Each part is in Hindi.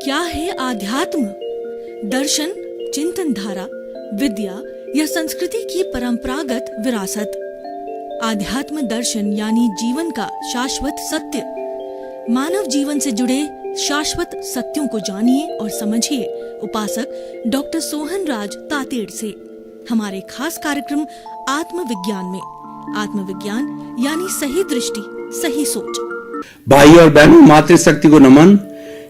क्या है आध्यात्म? दर्शन, चिंतन धारा, विद्या या संस्कृति की परंपरागत विरासत। आध्यात्म दर्शन यानी जीवन का शाश्वत सत्य। मानव जीवन से जुड़े शाश्वत सत्यों को जानिए और समझिए उपासक डॉक्टर सोहन राज तातेड़ से हमारे खास कार्यक्रम आत्मविज्ञान में। आत्मविज्ञान यानी सही दृष्टि, सही सोच। भाई और बहनों, मातृशक्ति को नमन।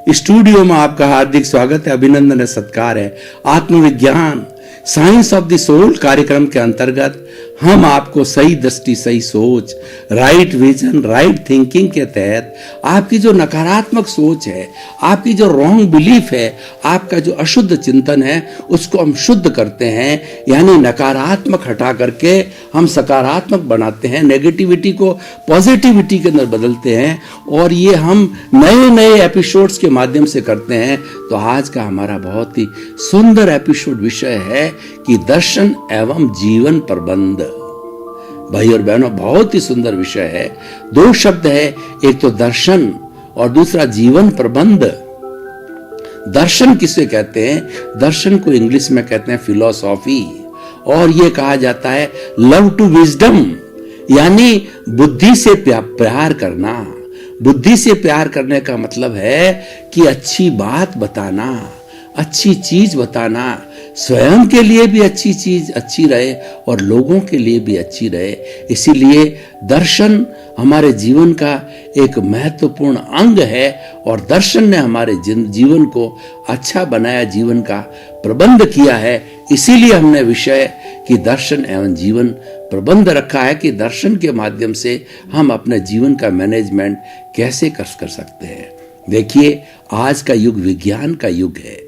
स्टूडियो में आपका हार्दिक स्वागत है, अभिनंदन है, सत्कार है। आत्मविज्ञान साइंस ऑफ द सोल कार्यक्रम के अंतर्गत हम आपको सही दृष्टि, सही सोच, राइट विजन, राइट थिंकिंग के तहत आपकी जो नकारात्मक सोच है, आपकी जो रॉन्ग बिलीफ है, आपका जो अशुद्ध चिंतन है, उसको हम शुद्ध करते हैं। यानी नकारात्मक हटा करके हम सकारात्मक बनाते हैं, नेगेटिविटी को पॉजिटिविटी के अंदर बदलते हैं। और ये हम नए नए एपिसोड्स के माध्यम से करते हैं। तो आज का हमारा बहुत ही सुंदर एपिसोड विषय है कि दर्शन एवं जीवन प्रबंध। भाई और बहनों, बहुत ही सुंदर विषय है। दो शब्द है, एक तो दर्शन और दूसरा जीवन प्रबंध। दर्शन किसे कहते हैं? दर्शन को इंग्लिश में कहते हैं फिलॉसॉफी, और यह कहा जाता है लव टू विजडम, यानी बुद्धि से प्यार करना। बुद्धि से प्यार करने का मतलब है कि अच्छी बात बताना, अच्छी चीज बताना, स्वयं के लिए भी अच्छी चीज अच्छी रहे और लोगों के लिए भी अच्छी रहे। इसीलिए दर्शन हमारे जीवन का एक महत्वपूर्ण अंग है और दर्शन ने हमारे जीवन को अच्छा बनाया, जीवन का प्रबंध किया है। इसीलिए हमने विषय कि दर्शन एवं जीवन प्रबंध रखा है कि दर्शन के माध्यम से हम अपने जीवन का मैनेजमेंट कैसे कर सकते हैं। देखिए, आज का युग विज्ञान का युग है।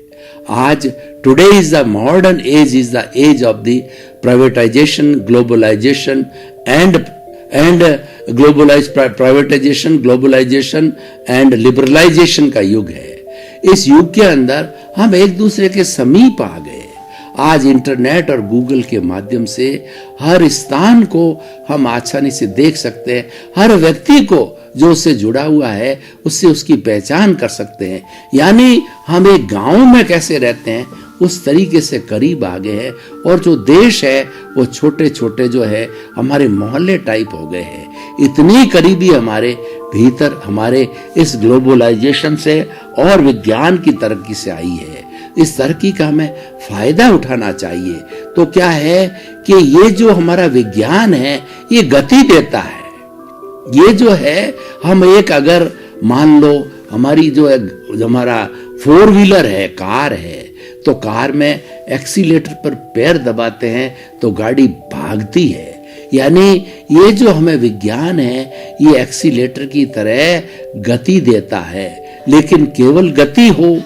आज today is the modern age, is the age of the privatisation, globalisation and globalisation and liberalisation का युग है। इस युग के अंदर हम एक दूसरे के समीप आ गए। आज इंटरनेट और गूगल के माध्यम से हर स्थान को हम आसानी से देख सकते हैं। हर व्यक्ति को जो उससे जुड़ा हुआ है उससे उसकी पहचान कर सकते हैं। यानी हम एक गांव में कैसे रहते हैं उस तरीके से करीब आ गए हैं। और जो देश है वो छोटे छोटे जो है हमारे मोहल्ले टाइप हो गए हैं। इतनी करीबी हमारे भीतर हमारे इस ग्लोबलाइजेशन से और विज्ञान की तरक्की से आई है। इस तरक्की का हमें फायदा उठाना चाहिए। तो क्या है कि ये जो हमारा विज्ञान है ये गति देता है। ये जो है हम एक अगर मान लो हमारी जो हमारा 4 व्हीलर है, कार है, तो कार में एक्सीलेटर पर पैर दबाते हैं तो गाड़ी भागती है। यानी ये जो हमें विज्ञान है ये एक्सीलेटर की तरह गति देता है। लेकिन केवल गति हो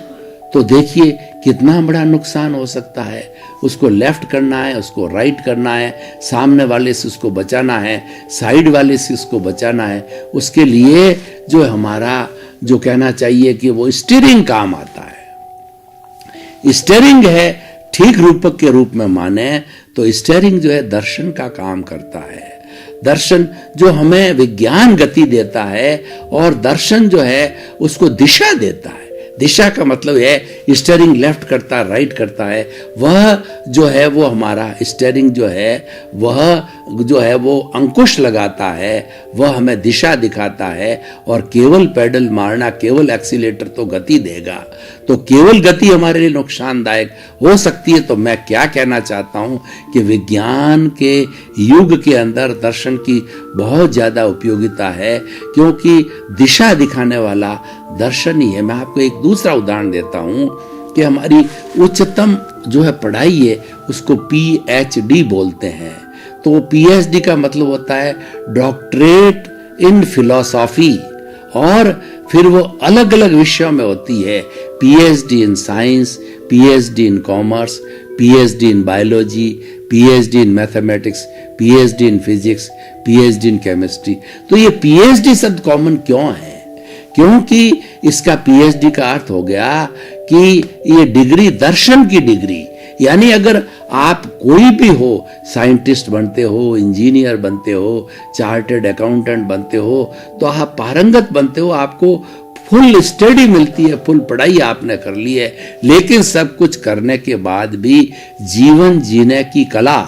तो देखिए कितना बड़ा नुकसान हो सकता है। उसको लेफ्ट करना है, उसको राइट करना है, सामने वाले से उसको बचाना है, साइड वाले से उसको बचाना है। उसके लिए जो हमारा जो कहना चाहिए कि वो स्टीयरिंग काम आता है। स्टीयरिंग है, ठीक रूपक के रूप में माने तो स्टीयरिंग जो है दर्शन का काम करता है। दर्शन जो हमें विज्ञान गति देता है और दर्शन जो है उसको दिशा देता है। दिशा का मतलब है स्टीयरिंग लेफ्ट करता है, राइट करता है। वह जो है वो हमारा स्टीयरिंग जो है वो अंकुश लगाता है, वह हमें दिशा दिखाता है। और केवल पेडल मारना, केवल एक्सीलेटर तो गति देगा, तो केवल गति हमारे लिए नुकसानदायक हो सकती है। तो मैं क्या कहना चाहता हूं कि विज्ञान के युग के अंदर दर्शन की बहुत ज्यादा उपयोगिता है, क्योंकि दिशा दिखाने वाला दर्शन ही है। मैं आपको एक दूसरा उदाहरण देता हूं कि हमारी उच्चतम जो है पढ़ाई है उसको PhD बोलते हैं। तो PhD का मतलब होता है डॉक्टरेट इन फिलॉसफी, और फिर वो अलग अलग विषयों में होती है। PhD in science, PhD in commerce, PhD in biology, PhD in mathematics, PhD in physics, PhD in chemistry. तो ये PhD शब्द कॉमन क्यों है? क्योंकि इसका PhD का अर्थ हो गया कि ये डिग्री दर्शन की डिग्री। यानी अगर आप कोई भी हो, साइंटिस्ट बनते हो, इंजीनियर बनते हो, चार्टर्ड अकाउंटेंट बनते हो, तो आप पारंगत बनते हो। आपको फुल स्टडी मिलती है, फुल पढ़ाई आपने कर ली है, लेकिन सब कुछ करने के बाद भी जीवन जीने की कला,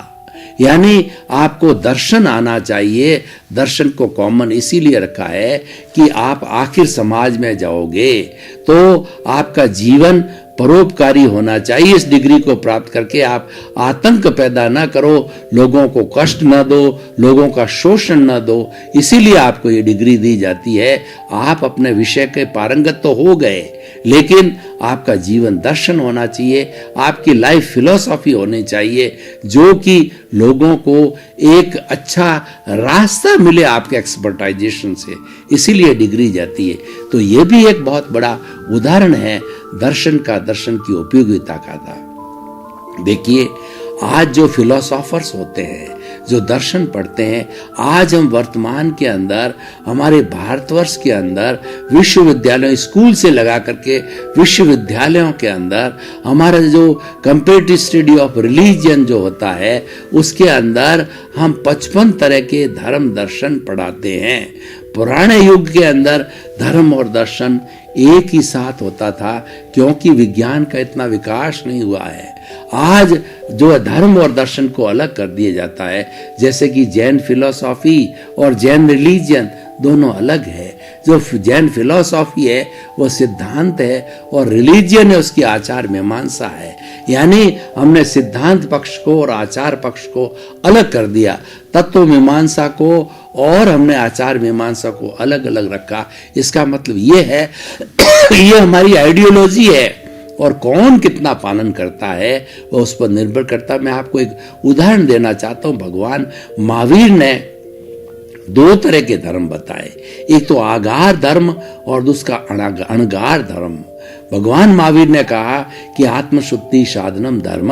यानी आपको दर्शन आना चाहिए। दर्शन को कॉमन इसीलिए रखा है कि आप आखिर समाज में जाओगे तो आपका जीवन परोपकारी होना चाहिए। इस डिग्री को प्राप्त करके आप आतंक पैदा ना करो, लोगों को कष्ट ना दो, लोगों का शोषण ना दो, इसीलिए आपको ये डिग्री दी जाती है। आप अपने विषय के पारंगत तो हो गए, लेकिन आपका जीवन दर्शन होना चाहिए, आपकी लाइफ फिलॉसफी होनी चाहिए, जो कि लोगों को एक अच्छा रास्ता मिले आपके एक्सपर्टाइजेशन से, इसीलिए डिग्री जाती है। तो ये भी एक बहुत बड़ा उदाहरण है दर्शन का, दर्शन की उपयोगिता का था। देखिए, आज जो फिलोसोफर्स होते हैं, जो दर्शन पढ़ते हैं, आज हम वर्तमान के अंदर, हमारे भारतवर्ष के अंदर विश्वविद्यालयों, स्कूल से लगा करके विश्वविद्यालयों के अंदर हमारा जो कंपेरेटिव स्टडी ऑफ रिलीजन जो होता है, उसके अंदर हम 55 तरह के धर्म दर्शन पढ़ाते हैं। पुराने युग के अंदर धर्म और दर्शन एक ही साथ होता था, क्योंकि विज्ञान का इतना विकास नहीं हुआ है। आज जो धर्म और दर्शन को अलग कर दिया जाता है, जैसे कि जैन फिलॉसफी और जैन रिलीजन दोनों अलग है। जो जैन फिलॉसफी है वो सिद्धांत है, और रिलीजन है उसकी आचार मीमांसा है। यानी हमने सिद्धांत पक्ष को और आचार पक्ष को अलग कर दिया, तत्व मीमांसा को और हमने आचार मीमांसा को अलग अलग रखा। इसका मतलब ये है ये हमारी आइडियोलॉजी है, और कौन कितना पालन करता है वो उस पर निर्भर करता है। मैं आपको एक उदाहरण देना चाहता हूं। भगवान महावीर ने 2 तरह के धर्म बताए, एक तो आगार धर्म और दूसरा अणगार धर्म। भगवान महावीर ने कहा कि आत्मशुद्धि साधनम धर्म,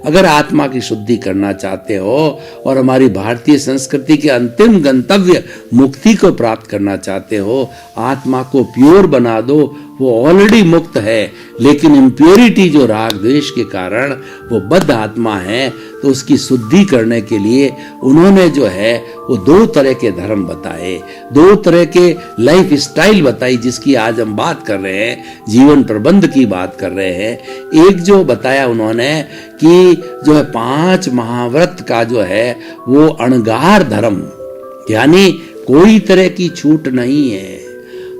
अगर आत्मा की शुद्धि करना चाहते हो और हमारी भारतीय संस्कृति के अंतिम गंतव्य मुक्ति को प्राप्त करना चाहते हो, आत्मा को प्योर बना दो। वो ऑलरेडी मुक्त है, लेकिन इम्प्योरिटी जो राग द्वेष के कारण वो बद्ध आत्मा है, तो उसकी शुद्धि करने के लिए उन्होंने जो है वो 2 तरह के धर्म बताए, 2 तरह के लाइफ स्टाइल बताई, जिसकी आज हम बात कर रहे हैं, जीवन प्रबंध की बात कर रहे हैं। एक जो बताया उन्होंने कि जो है 5 महाव्रत का जो है वो अणगार धर्म, यानी कोई तरह की छूट नहीं है।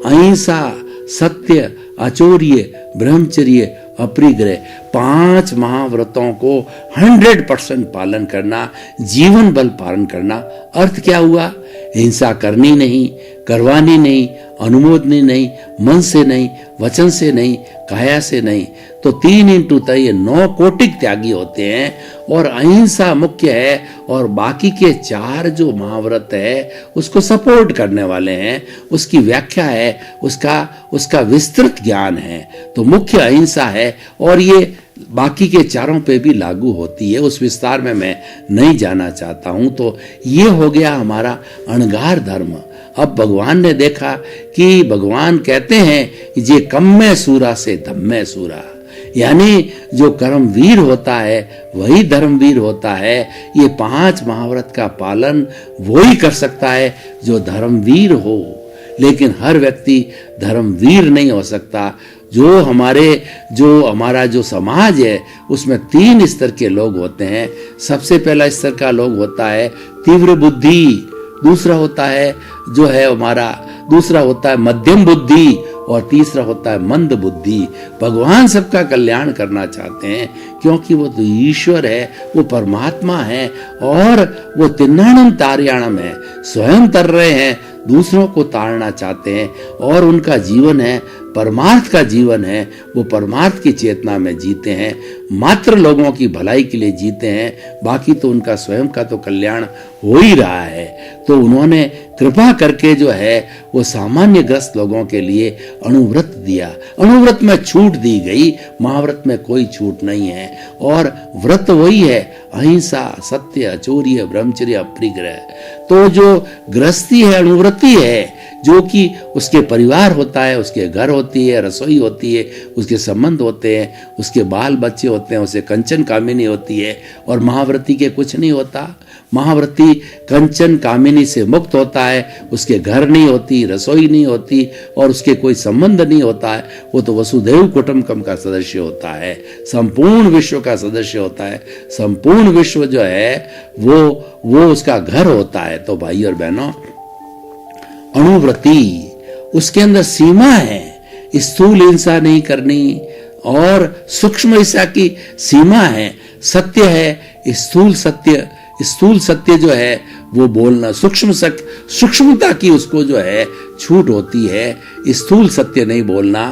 अहिंसा, सत्य, आचौर्य, ब्रह्मचर्य, अपरिग्रह, 5 महाव्रतों को 100% पालन करना, जीवन भर पालन करना। अर्थ क्या हुआ? हिंसा करनी नहीं, करवानी नहीं, अनुमोदनी नहीं, मन से नहीं, वचन से नहीं, काया से नहीं। तो 3 × 9 कोटिक त्यागी होते हैं, और अहिंसा मुख्य है, और बाकी के 4 जो महाव्रत है उसको सपोर्ट करने वाले हैं, उसकी व्याख्या है, उसका विस्तृत ज्ञान है। तो मुख्य अहिंसा है, और ये बाकी के 4 पे भी लागू होती है, उस विस्तार में मैं नहीं जाना चाहता हूं। तो ये हो गया हमारा अणगार धर्म। अब भगवान ने देखा कि भगवान कहते हैं कि ये कम्मे सूरा से धम्मे सूरा, यानी जो कर्मवीर होता है वही धर्मवीर होता है। ये 5 महाव्रत का पालन वही कर सकता है जो धर्मवीर हो, लेकिन हर व्यक्ति धर्मवीर नहीं हो सकता। जो हमारा जो समाज है उसमें 3 स्तर के लोग होते हैं। सबसे पहला स्तर का लोग होता है तीव्र बुद्धि, दूसरा होता है दूसरा होता है मध्यम बुद्धि, और तीसरा होता है मंद बुद्धि। भगवान सबका कल्याण करना चाहते हैं, क्योंकि वो तो ईश्वर है, वो परमात्मा है, और वो तिन्नाणम तार्याणम है, स्वयं तर रहे हैं, दूसरों को ताड़ना चाहते हैं, और उनका जीवन है परमार्थ का जीवन है। वो परमार्थ की चेतना में जीते हैं, मात्र लोगों की भलाई के लिए जीते हैं, बाकी तो उनका स्वयं का तो कल्याण हो ही रहा है। तो उन्होंने कृपा करके जो है वो सामान्य ग्रस्त लोगों के लिए अणुव्रत दिया। अणुव्रत में छूट दी गई, महाव्रत में कोई छूट नहीं है, और व्रत वही है अहिंसा, सत्य, अचौर्य, ब्रह्मचर्य, अपरिग्रह। तो जो गृहस्थी है अणुव्रती है, जो कि उसके परिवार होता है, उसके घर होती है, रसोई होती है, उसके संबंध होते हैं, उसके बाल बच्चे होते हैं, उसे कंचन कामिनी होती है, और महाव्रती के कुछ नहीं होता। महाव्रती कंचन कामिनी से मुक्त होता है, उसके घर नहीं होती, रसोई नहीं होती और उसके कोई संबंध नहीं होता है, वो तो वसुधैव कुटुंबकम का सदस्य होता है, संपूर्ण विश्व का सदस्य होता है। संपूर्ण विश्व जो है वो उसका घर होता है। तो भाई और बहनों, अणुव्रती उसके अंदर सीमा है, स्थूल हिंसा नहीं करनी और सूक्ष्म हिंसा की सीमा है। सत्य है, स्थूल सत्य जो है वो बोलना, सूक्ष्मता की उसको जो है छूट होती है, स्थूल सत्य नहीं बोलना।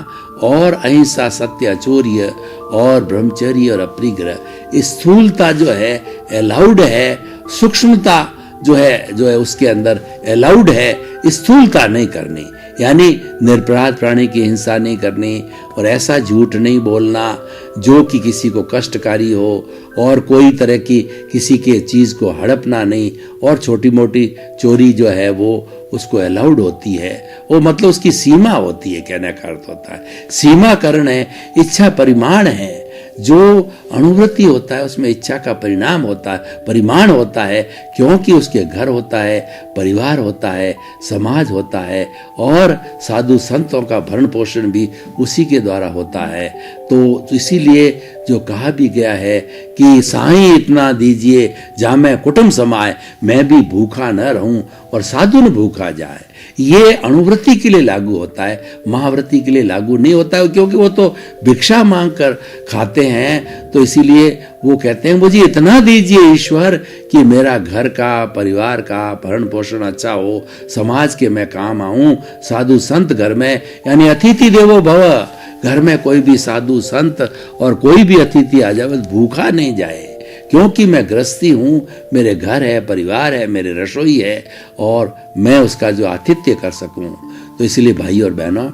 और अहिंसा, सत्य, अचौर्य और ब्रह्मचर्य और अपरिग्रह, स्थूलता जो है अलाउड है, सूक्ष्मता जो है उसके अंदर अलाउड है, स्थूलता नहीं करनी। यानी निरपराध प्राणी की हिंसा नहीं करनी और ऐसा झूठ नहीं बोलना जो कि किसी को कष्टकारी हो, और कोई तरह की किसी के चीज को हड़पना नहीं, और छोटी मोटी चोरी जो है वो उसको अलाउड होती है। वो मतलब उसकी सीमा होती है, कहने का अर्थ होता है सीमाकरण है, इच्छा परिमाण है। जो अणुव्रति होता है उसमें इच्छा का परिणाम होता है, परिमाण होता है, क्योंकि उसके घर होता है, परिवार होता है, समाज होता है और साधु संतों का भरण पोषण भी उसी के द्वारा होता है। तो इसीलिए जो कहा भी गया है कि साईं इतना दीजिए जामे कुटुंब समाए, मैं भी भूखा न रहूं और साधु न भूखा जाए। ये अणुव्रति के लिए लागू होता है, महाव्रति के लिए लागू नहीं होता है, क्योंकि वो तो भिक्षा मांग कर खाते हैं। तो इसीलिए वो कहते हैं मुझे इतना दीजिए ईश्वर कि मेरा घर का, परिवार का भरण पोषण अच्छा हो, समाज के मैं काम आऊं, साधु संत घर में, यानी अतिथि देवो भव, घर में कोई भी साधु संत और कोई भी अतिथि आ जाए भूखा नहीं जाए, क्योंकि मैं गृहस्थी हूं, मेरे घर है, परिवार है, मेरे रसोई है और मैं उसका जो आतिथ्य कर सकूं। तो इसलिए भाई और बहनों,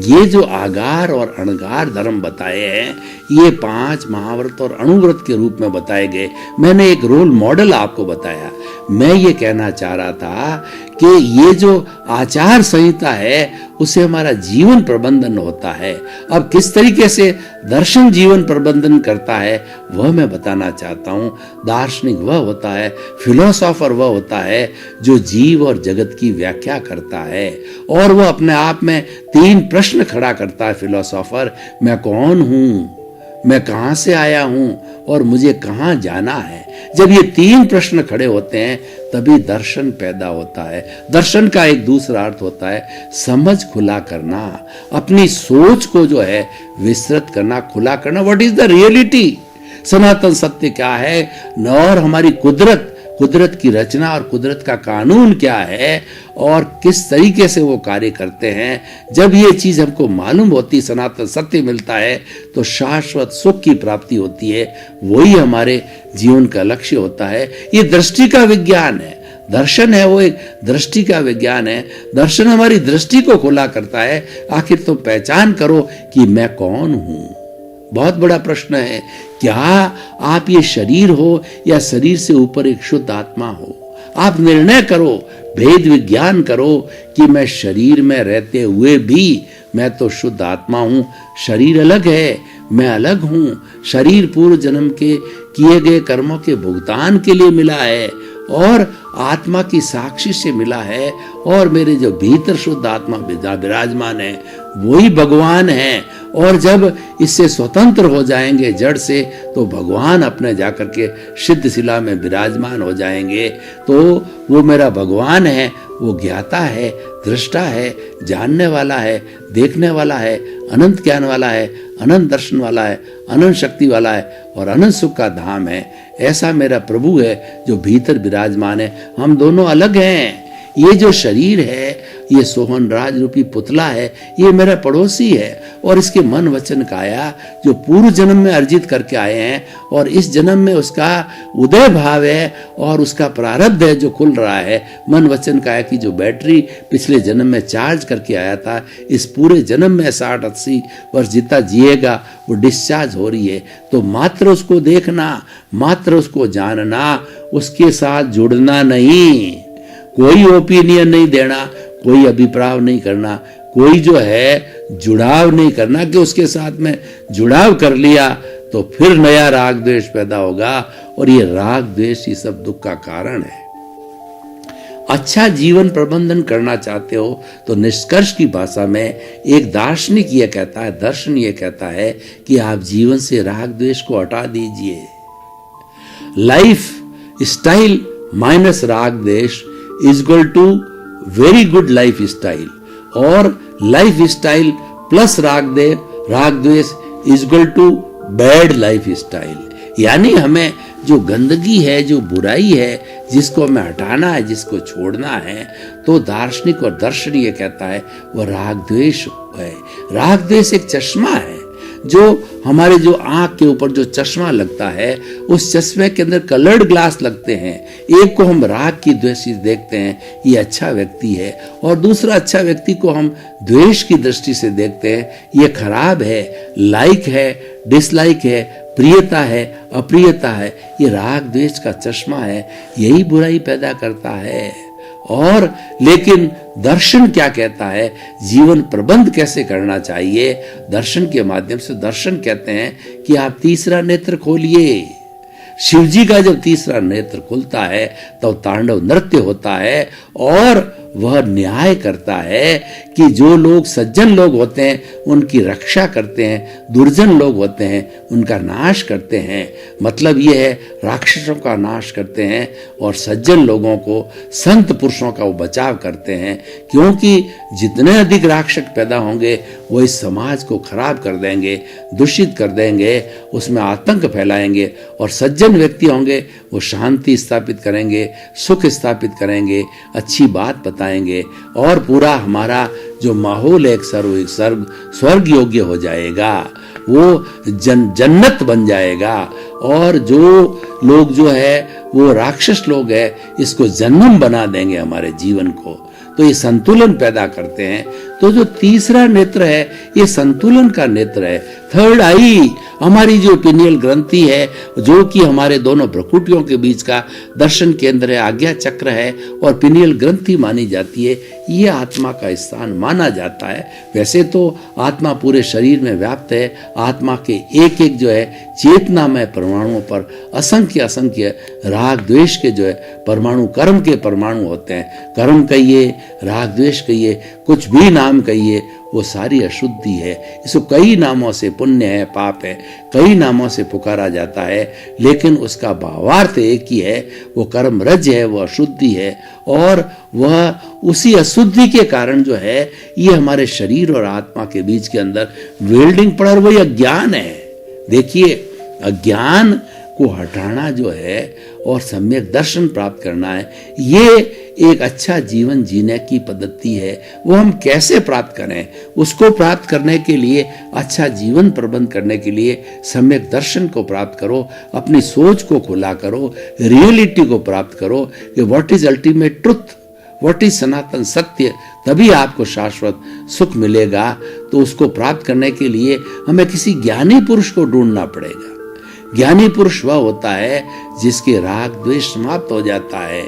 ये जो आगार और अणगार धर्म बताए हैं, ये 5 महाव्रत और अणुव्रत के रूप में बताए गए। मैंने एक रोल मॉडल आपको बताया। मैं ये कहना चाह रहा था कि ये जो आचार संहिता है उससे हमारा जीवन प्रबंधन होता है। अब किस तरीके से दर्शन जीवन प्रबंधन करता है वह मैं बताना चाहता हूँ। दार्शनिक वह होता है, फिलोसोफर वह होता है जो जीव और जगत की व्याख्या करता है, और वह अपने आप में 3 प्रश्न खड़ा करता है फिलोसोफर। मैं कौन हूँ, मैं कहां से आया हूं और मुझे कहां जाना है। जब ये 3 प्रश्न खड़े होते हैं तभी दर्शन पैदा होता है। दर्शन का एक दूसरा अर्थ होता है समझ खुला करना, अपनी सोच को जो है विस्तृत करना, खुला करना। व्हाट इज द रियलिटी, सनातन सत्य क्या है और हमारी कुदरत की रचना और कुदरत का कानून क्या है और किस तरीके से वो कार्य करते हैं। जब ये चीज हमको मालूम होती, सनातन सत्य मिलता है, तो शाश्वत सुख की प्राप्ति होती है। वही हमारे जीवन का लक्ष्य होता है। ये दृष्टि का विज्ञान है, दर्शन है वो एक दृष्टि का विज्ञान है। दर्शन हमारी दृष्टि को खुला करता है। आखिर तुम पहचान करो कि मैं कौन हूं। बहुत बड़ा प्रश्न है, क्या आप ये शरीर हो या शरीर से ऊपर एक शुद्ध आत्मा हो। आप निर्णय करो, भेद विज्ञान करो कि मैं शरीर में रहते हुए भी मैं तो शुद्ध आत्मा हूं। शरीर अलग है, मैं अलग हूं। शरीर पूर्व जन्म के किए गए कर्मों के भुगतान के लिए मिला है और आत्मा की साक्षी से मिला है, और मेरे जो भीतर शुद्ध आत्मा विराजमान है वही भगवान है। और जब इससे स्वतंत्र हो जाएंगे जड़ से, तो भगवान अपने जाकर के सिद्ध शिला में विराजमान हो जाएंगे। तो वो मेरा भगवान है, वो ज्ञाता है, दृष्टा है, जानने वाला है, देखने वाला है, अनंत ज्ञान वाला है, अनंत दर्शन वाला है, अनंत शक्ति वाला है और अनंत सुख का धाम है। ऐसा मेरा प्रभु है जो भीतर विराजमान है। हम दोनों अलग हैं। ये जो शरीर है, ये सोहन राज रूपी पुतला है, ये मेरा पड़ोसी है, और इसके मन वचन काया जो पूर्व जन्म में अर्जित करके आए हैं, और इस जन्म में उसका उदय भाव है और उसका प्रारब्ध है जो खुल रहा है। मन वचन काया की जो बैटरी पिछले जन्म में चार्ज करके आया था, इस पूरे जन्म में 60-80 वर्ष जितना जिएगा वो डिस्चार्ज हो रही है। तो मात्र उसको देखना, मात्र उसको जानना, उसके साथ जुड़ना नहीं, कोई ओपिनियन नहीं देना, कोई अभिप्राय नहीं करना, कोई जो है जुड़ाव नहीं करना कि उसके साथ में जुड़ाव कर लिया तो तो फिर नया राग द्वेष पैदा होगा और ये राग द्वेष ही सब दुख का कारण है। अच्छा जीवन प्रबंधन करना चाहते हो तो निष्कर्ष की भाषा में एक दार्शनिक ये कहता है, दर्शन ये कहता है कि आप जीवन से राग द्वेष को हटा दीजिए। लाइफ स्टाइल माइनस राग द्वेष is equal to very good life style, और लाइफ स्टाइल प्लस राग द्वेष is equal to bad life style. यानी हमें जो गंदगी है, जो बुराई है, जिसको हमें हटाना है, जिसको छोड़ना है, तो दार्शनिक और दर्शन ये कहता है वो राग द्वेष है। राग द्वेष एक चश्मा है, जो हमारे जो आंख के ऊपर जो चश्मा लगता है, उस चश्मे के अंदर कलर्ड ग्लास लगते हैं। एक को हम राग की दृष्टि से देखते हैं, ये अच्छा व्यक्ति है, और दूसरा अच्छा व्यक्ति को हम द्वेष की दृष्टि से देखते हैं, ये खराब है, लाइक है, डिसलाइक है, प्रियता है, अप्रियता है। ये राग द्वेष का चश्मा है, यही बुराई पैदा करता है। और लेकिन दर्शन क्या कहता है, जीवन प्रबंध कैसे करना चाहिए? दर्शन के माध्यम से दर्शन कहते हैं कि आप तीसरा नेत्र खोलिए। शिव जी का जब तीसरा नेत्र खुलता है तो तांडव नृत्य होता है, और वह न्याय करता है कि जो लोग सज्जन लोग होते हैं उनकी रक्षा करते हैं, दुर्जन लोग होते हैं उनका नाश करते हैं। मतलब ये है राक्षसों का नाश करते हैं और सज्जन लोगों को, संत पुरुषों का वो बचाव करते हैं। क्योंकि जितने अधिक राक्षस पैदा होंगे वो इस समाज को खराब कर देंगे, दूषित कर देंगे, उसमें आतंक फैलाएंगे, और सज्जन व्यक्ति होंगे वो शांति स्थापित करेंगे, सुख स्थापित करेंगे, अच्छी बात बताएंगे, और पूरा हमारा जो माहौल है एक स्वर्ग योग्य हो जाएगा, वो जन्नत बन जाएगा। और जो लोग जो है वो राक्षस लोग है, इसको जन्म बना देंगे हमारे जीवन को। तो ये संतुलन पैदा करते हैं। तो जो तीसरा नेत्र है ये संतुलन का नेत्र है। थर्ड आई हमारी जो पिनियल ग्रंथि है, जो कि हमारे दोनों भ्रुकुटियों के बीच का दर्शन केंद्र है, आज्ञा चक्र है और पिनियल ग्रंथि मानी जाती है। ये आत्मा का स्थान माना जाता है। वैसे तो आत्मा पूरे शरीर में व्याप्त है। आत्मा के एक एक जो है चेतनामय परमाणुओं पर असंख्य असंख्य राग द्वेष के जो है परमाणु, कर्म के परमाणु होते हैं। कर्म कहिए, राग द्वेष कहिए, कुछ भी नाम कहिए, वो सारी अशुद्धि है। इसको कई नामों से, पुण्य है, पाप है, कई नामों से पुकारा जाता है, लेकिन उसका भावार्थ एक ही है। वो कर्म रज है, वो अशुद्धि है, और वह उसी अशुद्धि के कारण जो है ये हमारे शरीर और आत्मा के बीच के अंदर वेल्डिंग पड़ा, और वही अज्ञान है। देखिए, अज्ञान को हटाना जो है और सम्यक दर्शन प्राप्त करना है, ये एक अच्छा जीवन जीने की पद्धति है। वो हम कैसे प्राप्त करें? उसको प्राप्त करने के लिए, अच्छा जीवन प्रबंध करने के लिए सम्यक दर्शन को प्राप्त करो, अपनी सोच को खुला करो, रियलिटी को प्राप्त करो कि what is ultimate truth, what is सनातन सत्य, तभी आपको शाश्वत सुख मिलेगा। तो उसको प्राप्त करने के लिए हमें किसी ज्ञानी पुरुष को ढूंढना पड़ेगा। ज्ञानी पुरुष वह होता है जिसके राग द्वेष समाप्त हो जाता है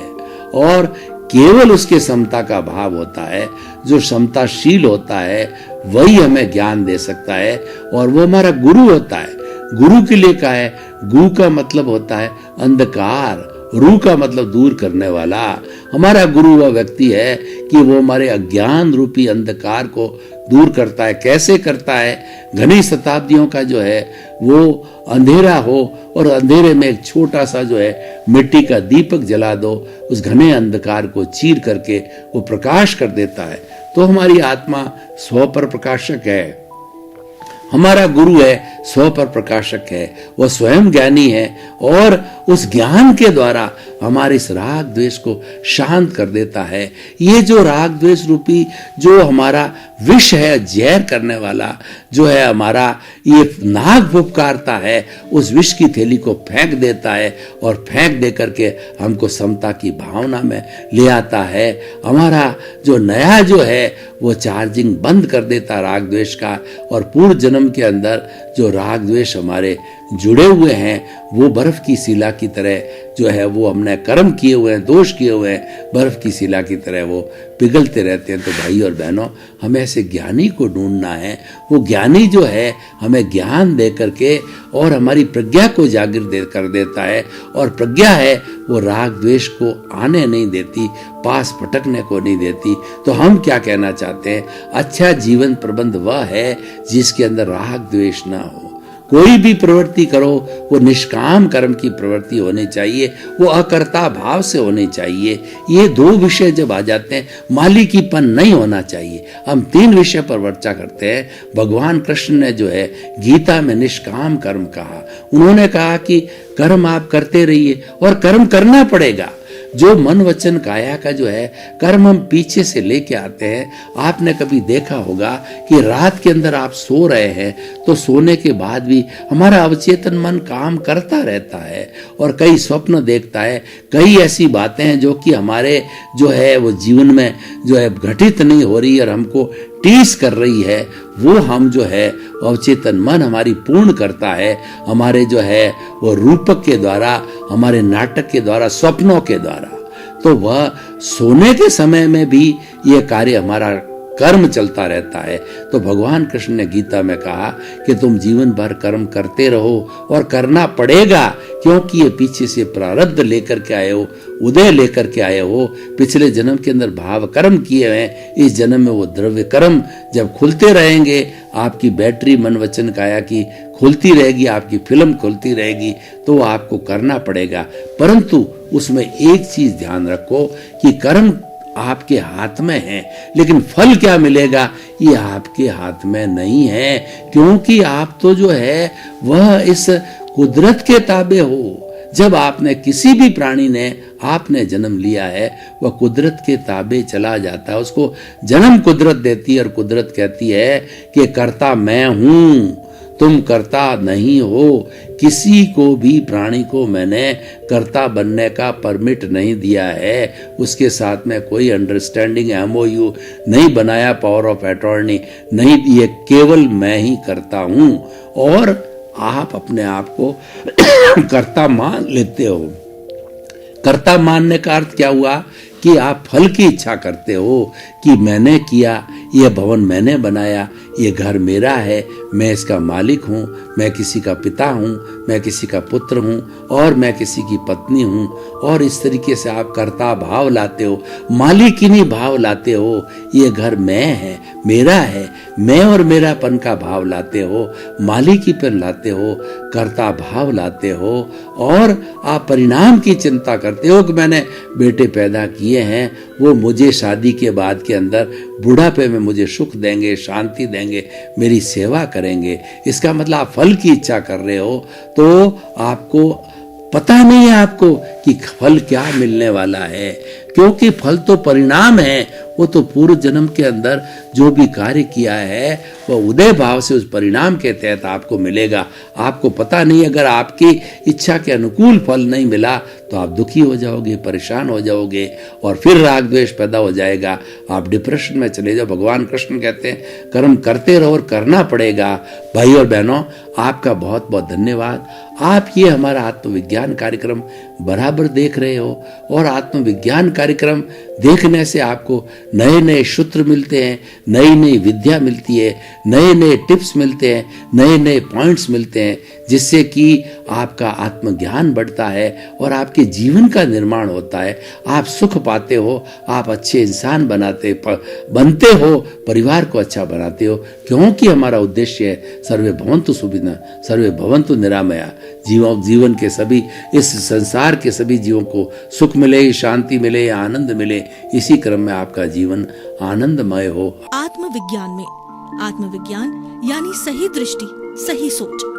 और केवल उसके समता का भाव होता है। जो समताशील होता है वही हमें ज्ञान दे सकता है, और वो हमारा गुरु होता है। गुरु के लिए क्या है? गु का मतलब होता है अंधकार, रू का मतलब दूर करने वाला। हमारा गुरु वह व्यक्ति है कि वो हमारे अज्ञान रूपी अंधकार को दूर करता है। कैसे करता है? घनी शताब्दियों का जो है वो अंधेरा हो और अंधेरे में एक छोटा सा जो है मिट्टी का दीपक जला दो, उस घने अंधकार को चीर करके वो प्रकाश कर देता है। तो हमारी आत्मा स्व पर प्रकाशक है, हमारा गुरु है स्व पर प्रकाशक है, वह स्वयं ज्ञानी है, और उस ज्ञान के द्वारा हमारे इस राग द्वेष को शांत कर देता है। ये जो राग द्वेष रूपी जो हमारा विष है, जहर करने वाला जो है हमारा, ये नाग फुफकारता है, उस विष की थैली को फेंक देता है और फेंक दे करके हमको समता की भावना में ले आता है। हमारा जो नया जो है वो चार्जिंग बंद कर देता राग द्वेष का, और पूर्व जन्म के अंदर जो राग द्वेष हमारे जुड़े हुए हैं वो बर्फ की शिला की तरह जो है वो हमने कर्म किए हुए हैं, दोष किए हुए हैं, बर्फ की शिला की तरह वो पिघलते रहते हैं। तो भाई और बहनों, हमें ऐसे ज्ञानी को ढूंढना है। वो ज्ञानी जो है हमें ज्ञान दे करके और हमारी प्रज्ञा को जागृत कर देता है, और प्रज्ञा है वो राग द्वेष को आने नहीं देती, पास पटकने को नहीं देती। तो हम क्या कहना चाहते हैं? अच्छा जीवन प्रबंध वह है जिसके अंदर राग द्वेष ना हो। कोई भी प्रवृत्ति करो वो निष्काम कर्म की प्रवृत्ति होनी चाहिए, वो अकर्ता भाव से होनी चाहिए। ये दो विषय जब आ जाते हैं, मालिकीपन नहीं होना चाहिए। हम 3 विषय पर चर्चा करते हैं। भगवान कृष्ण ने जो है गीता में निष्काम कर्म कहा। उन्होंने कहा कि कर्म आप करते रहिए और कर्म करना पड़ेगा। जो मन वचन काया का जो है कर्म हम पीछे से लेके आते हैं। आपने कभी देखा होगा कि रात के अंदर आप सो रहे हैं तो सोने के बाद भी हमारा अवचेतन मन काम करता रहता है और कई स्वप्न देखता है, कई ऐसी बातें हैं जो कि हमारे जो है वो जीवन में जो है घटित नहीं हो रही और हमको टीस कर रही है। वो हम जो है अवचेतन मन हमारी पूर्ण करता है, हमारे जो है वो रूपक के द्वारा, हमारे नाटक के द्वारा, स्वप्नों के द्वारा। तो वह सोने के समय में भी ये कार्य हमारा कर्म चलता रहता है। तो भगवान कृष्ण ने गीता में कहा कि तुम जीवन भर कर्म करते रहो और करना पड़ेगा, क्योंकि ये पीछे से प्रारब्ध लेकर के आए हो, उदय लेकर के आए हो। पिछले जन्म के अंदर भाव कर्म किए हैं, इस जन्म में वो द्रव्य कर्म जब खुलते रहेंगे, आपकी बैटरी मन वचन काया की खुलती रहेगी, आपकी फिल्म खुलती रहेगी, तो आपको करना पड़ेगा। परंतु उसमें एक चीज ध्यान रखो कि कर्म आपके हाथ में है, लेकिन फल क्या मिलेगा ये आपके हाथ में नहीं है, क्योंकि आप तो जो है वह इस कुदरत के ताबे हो। जब आपने किसी भी प्राणी ने आपने जन्म लिया है, वह कुदरत के ताबे चला जाता है। उसको जन्म कुदरत देती है और कुदरत कहती है कि कर्ता मैं हूं, तुम कर्ता नहीं हो। किसी को भी प्राणी को मैंने कर्ता बनने का परमिट नहीं दिया है, उसके साथ में कोई अंडरस्टैंडिंग MOU नहीं बनाया, पावर ऑफ अटॉर्नी नहीं दी है। केवल मैं ही करता हूं और आप अपने आप को कर्ता मान लेते हो। कर्ता मानने का अर्थ क्या हुआ कि आप फल की इच्छा करते हो कि मैंने किया, यह भवन मैंने बनाया, ये घर मेरा है, मैं इसका मालिक हूँ, मैं किसी का पिता हूँ, मैं किसी का पुत्र हूँ और मैं किसी की पत्नी हूँ। और इस तरीके से आप कर्ता भाव लाते हो, मालिकिनी भाव लाते हो। ये घर मैं है, मेरा है, मैं और मेरापन का भाव लाते हो, मालिकीपन लाते हो, कर्ता भाव लाते हो। और आप परिणाम की चिंता करते हो कि मैंने बेटे पैदा किए हैं, वो मुझे शादी के बाद के अंदर बुढ़ापे में मुझे सुख देंगे, शांति देंगे, मेरी सेवा करेंगे। इसका मतलब आप फल की इच्छा कर रहे हो, तो आपको पता नहीं है आपको कि फल क्या मिलने वाला है, क्योंकि फल तो परिणाम है। वो तो पूर्व जन्म के अंदर जो भी कार्य किया है वह उदय भाव से उस परिणाम के तहत आपको मिलेगा। आपको पता नहीं, अगर आपकी इच्छा के अनुकूल फल नहीं मिला तो आप दुखी हो जाओगे, परेशान हो जाओगे और फिर राग द्वेष पैदा हो जाएगा, आप डिप्रेशन में चले जाओ। भगवान कृष्ण कहते हैं कर्म करते रहो और करना पड़ेगा। भाई और बहनों, आपका बहुत बहुत धन्यवाद। आप ये हमारा आत्मविज्ञान कार्यक्रम बराबर देख रहे हो और आत्मविज्ञान कार्यक्रम देखने से आपको नए नए सूत्र मिलते हैं, नई नई विद्या मिलती है, नए नए टिप्स मिलते हैं, नए नए पॉइंट्स मिलते हैं, जिससे कि आपका आत्मज्ञान बढ़ता है और आपके जीवन का निर्माण होता है। आप सुख पाते हो, आप अच्छे इंसान बनते हो, परिवार को अच्छा बनाते हो, क्योंकि हमारा उद्देश्य है सर्वे भवन्तु सुखिनः, सर्वे भवन्तु निरामया। जीवन के सभी, इस संसार के सभी जीवों को सुख मिले, शांति मिले, आनंद मिले। इसी क्रम में आपका जीवन आनंदमय हो। आत्मविज्ञान में आत्मविज्ञान यानी सही दृष्टि, सही सोच।